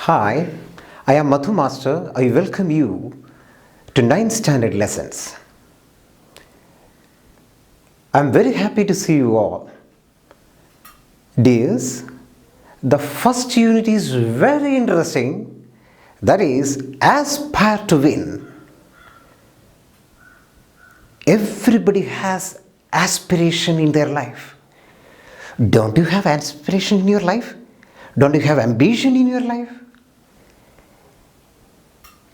Hi, I am Madhu Master. I welcome you to 9th standard lessons. I am very happy to see you all. Dears, the first unit is very interesting. That is, aspire to win. Everybody has aspiration in their life. Don't you have aspiration in your life? Don't you have ambition in your life?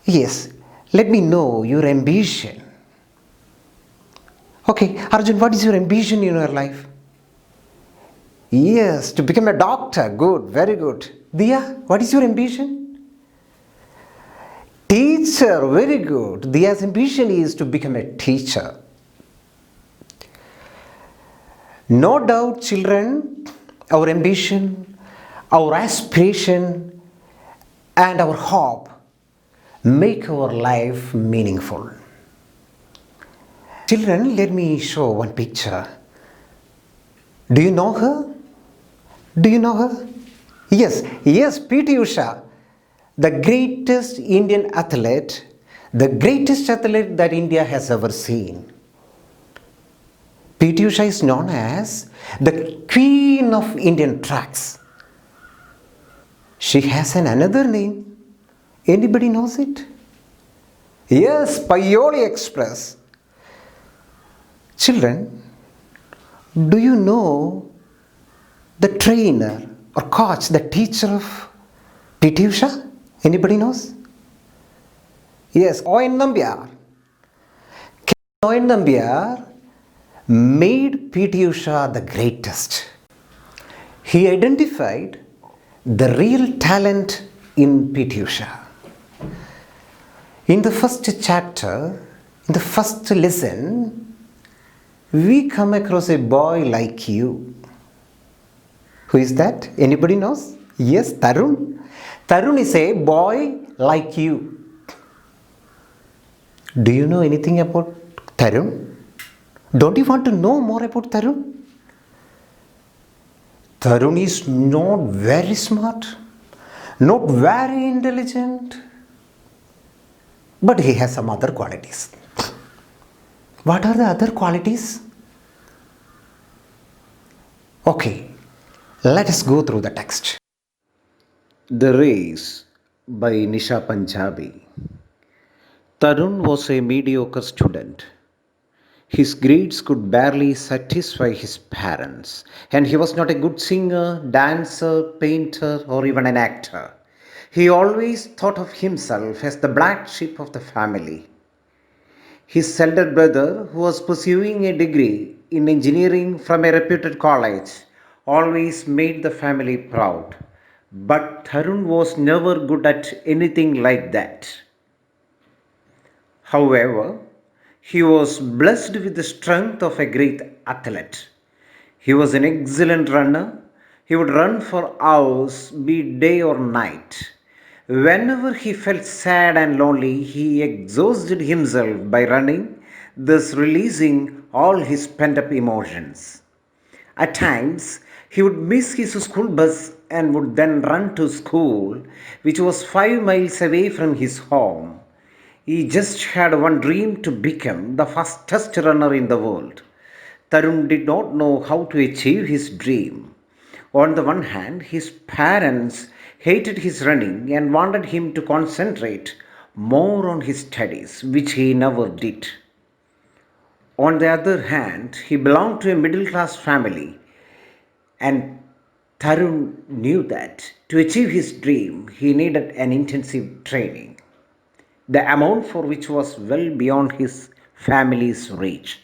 Yes, let me know your ambition. Okay, Arjun, what is your ambition in your life? Yes, to become a doctor. Good, very good. Diya, what is your ambition? Teacher, very good. Diya's ambition is to become a teacher. No doubt, children, our ambition, our aspiration, and our hope make our life meaningful. Children, let me show one picture. Do you know her? Do you know her? Yes, P.T. Usha, the greatest Indian athlete, the greatest athlete that India has ever seen. P.T. Usha is known as the Queen of Indian tracks. She has another name. Anybody knows it? Yes, Payoli Express. Children, do you know the trainer or coach, the teacher of P.T. Usha? Anybody knows? Yes, O.N. Nambiar. O.N. Nambiar made P.T. Usha the greatest. He identified the real talent in P.T. Usha. In the first chapter, in the first lesson, we come across a boy like you. Who is that? Anybody knows? Yes, Tarun. Tarun is a boy like you. Do you know anything about Tarun? Don't you want to know more about Tarun? Tarun is not very smart, not very intelligent, but he has some other qualities. What are the other qualities? Okay, let us go through the text. The Race by Nisha Punjabi. Tarun was a mediocre student. His grades could barely satisfy his parents, and he was not a good singer, dancer, painter, or even an actor. He always thought of himself as the black sheep of the family. His elder brother, who was pursuing a degree in engineering from a reputed college, always made the family proud. But Tarun was never good at anything like that. However, he was blessed with the strength of a great athlete. He was an excellent runner. He would run for hours, be it day or night. Whenever he felt sad and lonely, he exhausted himself by running, thus releasing all his pent up emotions. At times, he would miss his school bus and would then run to school, which was 5 miles away from his home. He just had one dream to become the fastest runner in the world. Tarun did not know how to achieve his dream. On the one hand, his parents hated his running and wanted him to concentrate more on his studies, which he never did. On the other hand, he belonged to a middle class family, and Tarun knew that to achieve his dream, he needed an intensive training, the amount for which was well beyond his family's reach.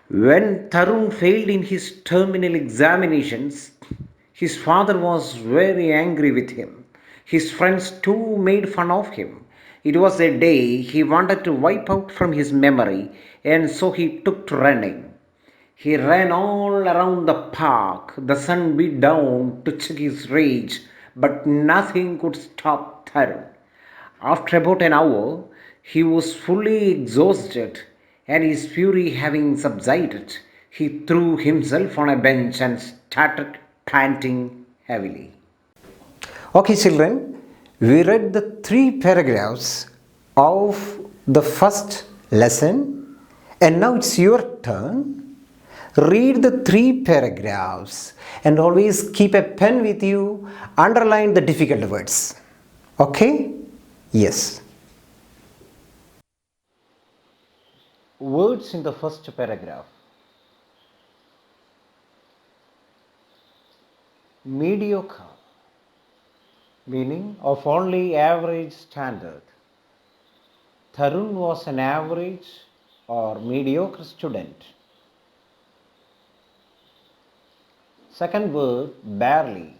When Tarun failed in his terminal examinations, his father was very angry with him. His friends too made fun of him. It was a day he wanted to wipe out from his memory, and so he took to running. He ran all around the park. The sun beat down to check his rage, but nothing could stop Tarun. After about an hour, he was fully exhausted, and his fury having subsided, he threw himself on a bench and started panting heavily. Okay, children, We read the three paragraphs of the first lesson, and now it's your turn. Read the three paragraphs and always keep a pen with you. Underline the difficult words. Okay? Yes. Words in the first paragraph. Mediocre, meaning of only average standard. Tarun was an average or mediocre student. Second word, barely,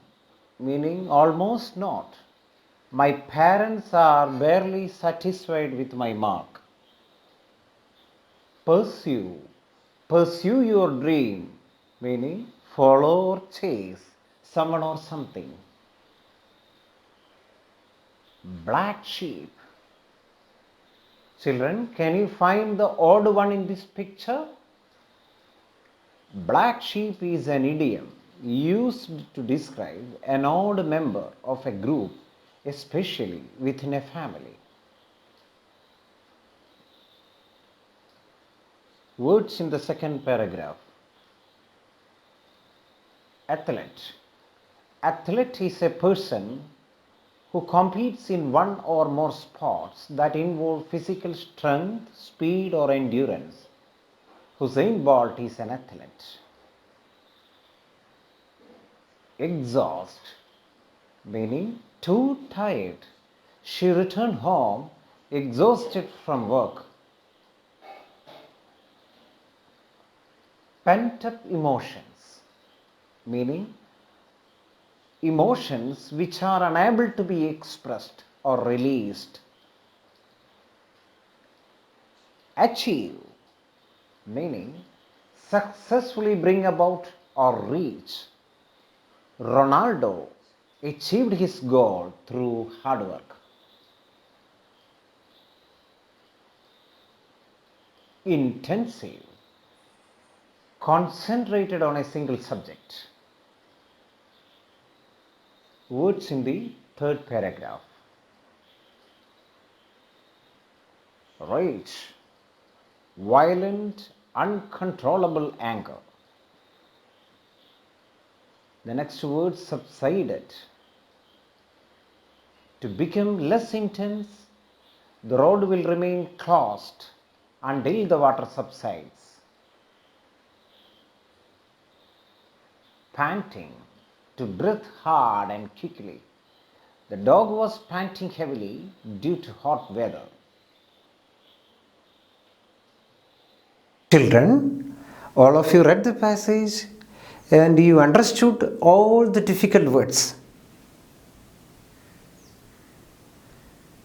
meaning almost not. My parents are barely satisfied with my mark. Pursue, pursue your dream, meaning follow or chase someone or something. Black sheep. Children, can you find the odd one in this picture? Black sheep is an idiom used to describe an odd member of a group, especially within a family. Words in the second paragraph. Athlete. Athlete is a person who competes in one or more sports that involve physical strength, speed, or endurance. Usain Bolt is an athlete. Exhaust, meaning too tired. She returned home exhausted from work. Pent up emotions, meaning emotions which are unable to be expressed or released. Achieve, meaning successfully bring about or reach. Ronaldo achieved his goal through hard work. Intensive, concentrated on a single subject. Words in the third paragraph. Rage, violent, uncontrollable anger. The next word, subsided. To become less intense, the road will remain closed until the water subsides. Panting, to breathe hard and quickly. The dog was panting heavily due to hot weather. Children, all of you read the passage and you understood all the difficult words.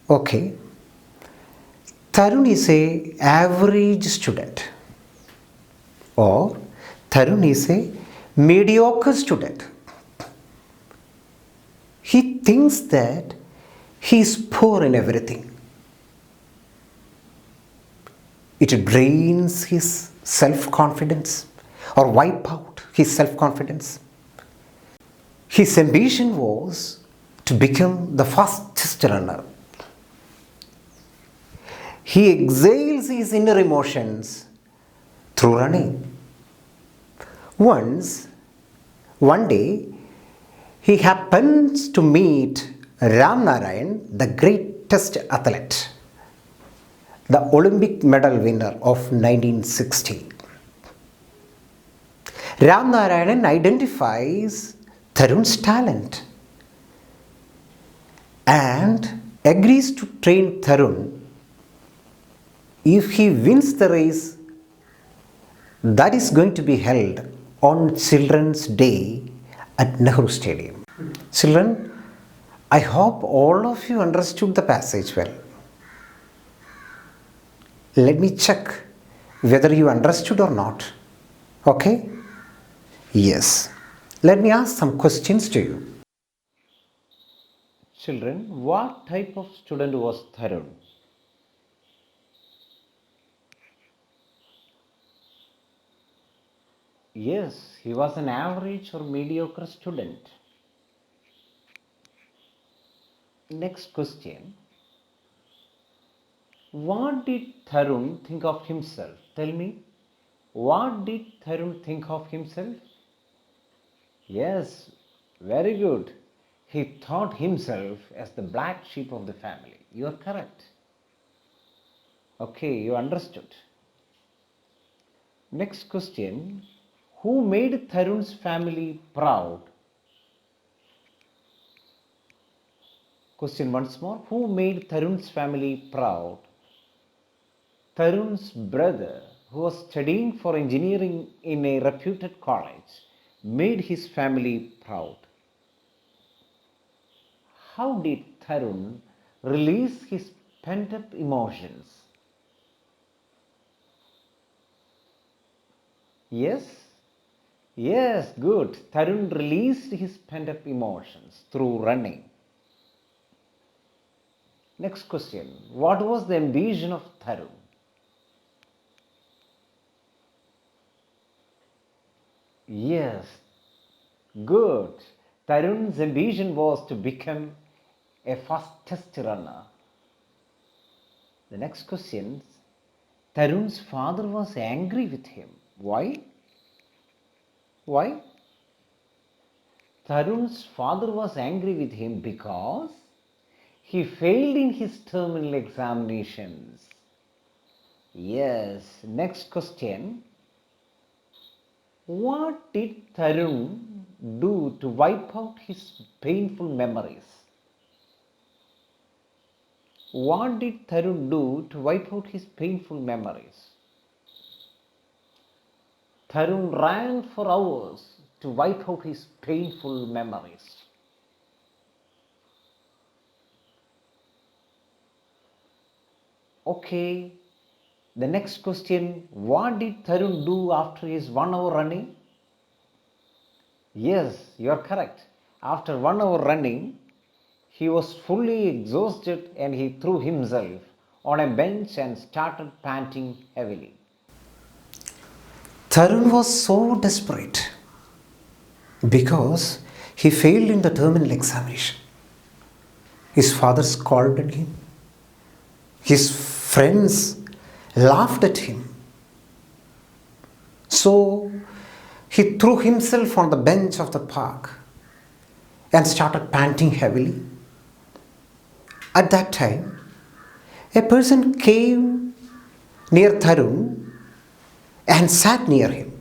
Okay. Tarun is a average student, or Tarun is a mediocre student. He thinks that he is poor in everything. It drains his self-confidence or wipe out his self-confidence. His ambition was to become the fastest runner. He exhales his inner emotions through running. One day, he happens to meet Ram Narayan, the greatest athlete, the Olympic medal winner of 1960. Ram Narayan identifies Tarun's talent and agrees to train Tarun if he wins the race that is going to be held on Children's Day at Nehru Stadium. Children, I hope all of you understood the passage well. Let me check whether you understood or not. Okay? Yes. Let me ask some questions to you. Children, what type of student was Tarun? Yes, he was an average or mediocre student. Next question. What did Tarun think of himself? Tell me. What did Tarun think of himself? Yes, very good. He thought himself as the black sheep of the family. You are correct. Okay, you understood. Next question. Who made Tarun's family proud? Question once more. Who made Tarun's family proud? Tarun's brother, who was studying for engineering in a reputed college, made his family proud. How did Tarun release his pent-up emotions? Yes? Yes, good. Tarun released his pent-up emotions through running. Next question. What was the ambition of Tarun? Yes, good. Tarun's ambition was to become a fastest runner. The next question. Tarun's father was angry with him. Why? Why? Tarun's father was angry with him because he failed in his terminal examinations. Yes. Next question. What did Tarun do to wipe out his painful memories? What did Tarun do to wipe out his painful memories? Tarun ran for hours to wipe out his painful memories. Okay. The next question. What did Tarun do after his 1 hour running? Yes, you are correct. After 1 hour running, he was fully exhausted and he threw himself on a bench and started panting heavily. Tarun was so desperate because he failed in the terminal examination. His father scolded him. His friends laughed at him. So he threw himself on the bench of the park and started panting heavily. At that time, a person came near Tarun and sat near him.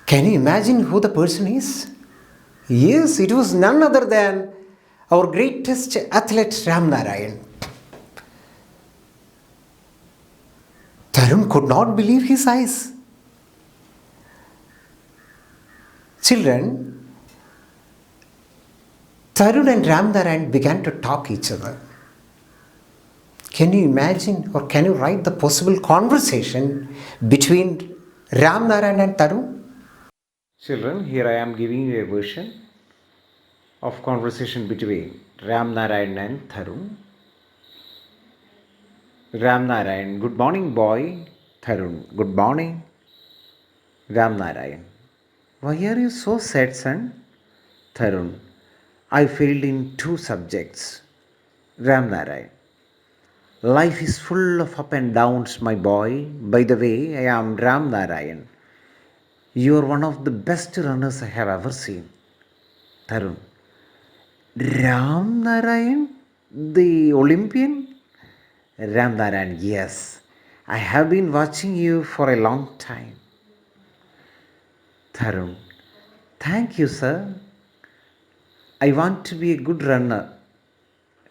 Can you imagine who the person is? Yes, it was none other than our greatest athlete Ram Narayan. Tarun could not believe his eyes. Children, Tarun and Ram Narayan began to talk each other. Can you imagine or can you write the possible conversation between Ram Narayan and Tarun? Children, here I am giving you a version of conversation between Ram Narayan and Tarun. Ram Narayan, good morning boy. Tarun, good morning. Ram Narayan, why are you so sad, son? Tarun, I failed in 2 subjects. Ram Narayan, life is full of up and downs, my boy. By the way, I am Ram Narayan. You are one of the best runners I have ever seen. Tarun, Ram Narayan, the Olympian? Ram Narayan, yes. I have been watching you for a long time. Tarun, thank you, sir. I want to be a good runner.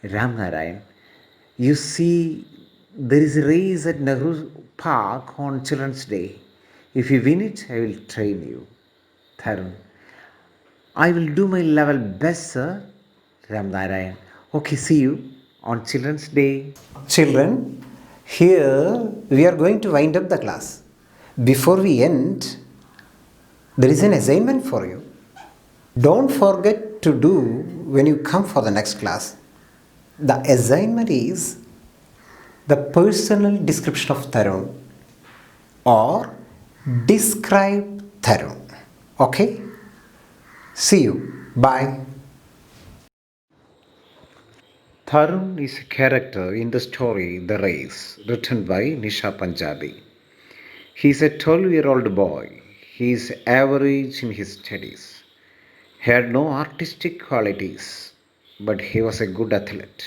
Ram Narayan, you see, there is a race at Nehru Park on Children's Day. If you win it, I will train you. Tarun, I will do my level best, sir. Ram Narayan, okay, see you on Children's Day. Children, here we are going to wind up the class. Before we end, there is an assignment for you. Don't forget to do when you come for the next class. The assignment is the personal description of Tarun or describe Tarun. Okay? See you. Bye. Tarun is a character in the story The Race, written by Nisha Punjabi. He is a 12-year-old boy. He is average in his studies. He had no artistic qualities, but he was a good athlete.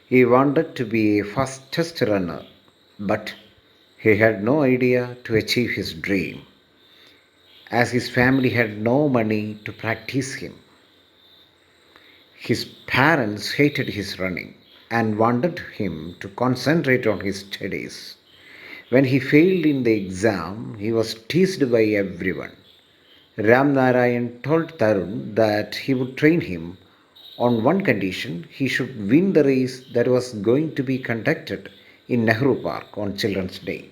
He wanted to be a fastest runner, but he had no idea to achieve his dream, as his family had no money to practice him. His parents hated his running and wanted him to concentrate on his studies. When he failed in the exam, he was teased by everyone. Ram Narayan told Tarun that he would train him on one condition: he should win the race that was going to be conducted in Nehru Park on Children's Day.